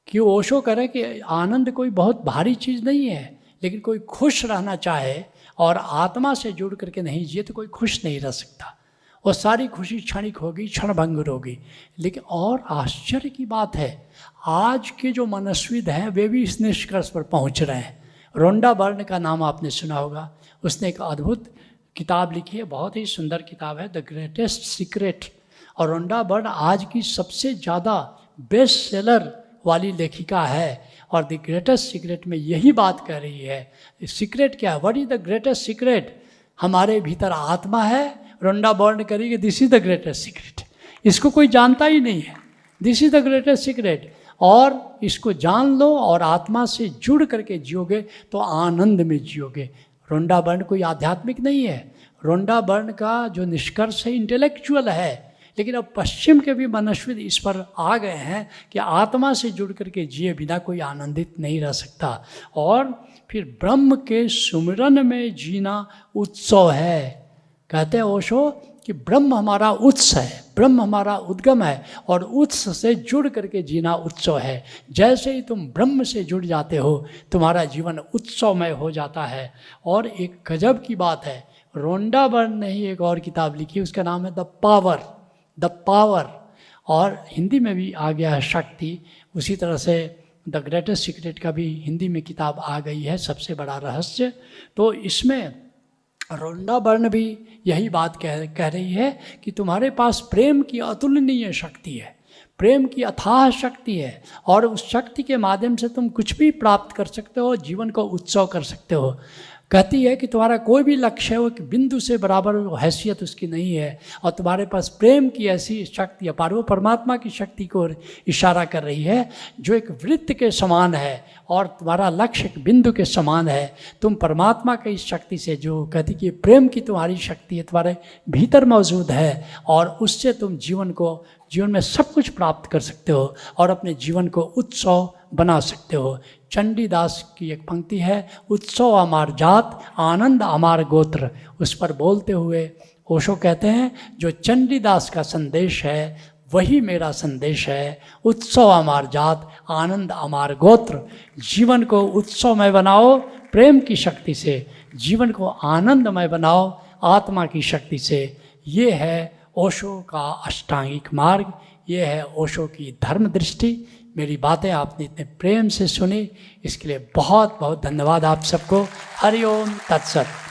कि ओशो कह रहे कि आनंद कोई बहुत भारी चीज़ नहीं है, लेकिन कोई खुश रहना चाहे और आत्मा से जुड़ करके नहीं जिए तो कोई खुश नहीं रह सकता। और सारी खुशी क्षणिक होगी, क्षणभंगुर होगी। लेकिन और आश्चर्य की बात है, आज के जो मनस्विद हैं वे भी इस निष्कर्ष पर पहुंच रहे हैं। रोंडा बर्न का नाम आपने सुना होगा। उसने एक अद्भुत किताब लिखी है, बहुत ही सुंदर किताब है, द ग्रेटेस्ट सीक्रेट। और रोंडा बर्न आज की सबसे ज़्यादा बेस्ट सेलर वाली लेखिका है। और द ग्रेटेस्ट सीक्रेट में यही बात कह रही है। सीक्रेट क्या है? What is the greatest secret? हमारे भीतर आत्मा है। रोंडा बर्न करेगी this is the greatest secret. इसको कोई जानता ही नहीं है। This is the greatest secret. और इसको जान लो और आत्मा से जुड़ करके जियोगे तो आनंद में जियोगे। रोंडा बर्न कोई आध्यात्मिक नहीं है। रोंडा बर्न का जो निष्कर्ष है इंटेलेक्चुअल है, लेकिन अब पश्चिम के भी मनस्विद इस पर आ गए हैं कि आत्मा से जुड़ करके जिए बिना कोई आनंदित नहीं रह सकता। और फिर ब्रह्म के सुमिरन में जीना उत्सव है। कहते हैं ओशो कि ब्रह्म हमारा उत्स है, ब्रह्म हमारा उद्गम है, और उत्स से जुड़ करके जीना उत्सव है। जैसे ही तुम ब्रह्म से जुड़ जाते हो तुम्हारा जीवन उत्सवमय हो जाता है। और एक गजब की बात है, रोंडा बर्न ने ही एक और किताब लिखी, उसका नाम है द पावर। द पावर, और हिंदी में भी आ गया है शक्ति। उसी तरह से द ग्रेटेस्ट सीक्रेट का भी हिंदी में किताब आ गई है, सबसे बड़ा रहस्य। तो इसमें रोंडा बर्न भी यही बात कह रही है कि तुम्हारे पास प्रेम की अतुलनीय शक्ति है, प्रेम की अथाह शक्ति है, और उस शक्ति के माध्यम से तुम कुछ भी प्राप्त कर सकते हो, जीवन को उत्सव कर सकते हो। कहती है कि तुम्हारा कोई भी लक्ष्य है वो कि बिंदु से बराबर हैसियत उसकी नहीं है, और तुम्हारे पास प्रेम की ऐसी शक्ति है, वो परमात्मा की शक्ति को इशारा कर रही है जो एक वृत्त के समान है, और तुम्हारा लक्ष्य एक बिंदु के समान है। तुम परमात्मा की इस शक्ति से, जो कहती कि प्रेम की तुम्हारी शक्ति है, तुम्हारे भीतर मौजूद है, और उससे तुम जीवन में सब कुछ प्राप्त कर सकते हो और अपने जीवन को उत्सव बना सकते हो। चंडीदास की एक पंक्ति है, उत्सव अमार जात आनंद अमार गोत्र। उस पर बोलते हुए ओशो कहते हैं जो चंडीदास का संदेश है वही मेरा संदेश है, उत्सव अमार जात आनंद अमार गोत्र। जीवन को उत्सवमय बनाओ प्रेम की शक्ति से, जीवन को आनंदमय बनाओ आत्मा की शक्ति से। ये है ओशो का अष्टांगिक मार्ग, ये है ओशो की धर्म दृष्टि। मेरी बातें आपने इतने प्रेम से सुनी, इसके लिए बहुत बहुत धन्यवाद आप सबको। हरि ओम तत्सत।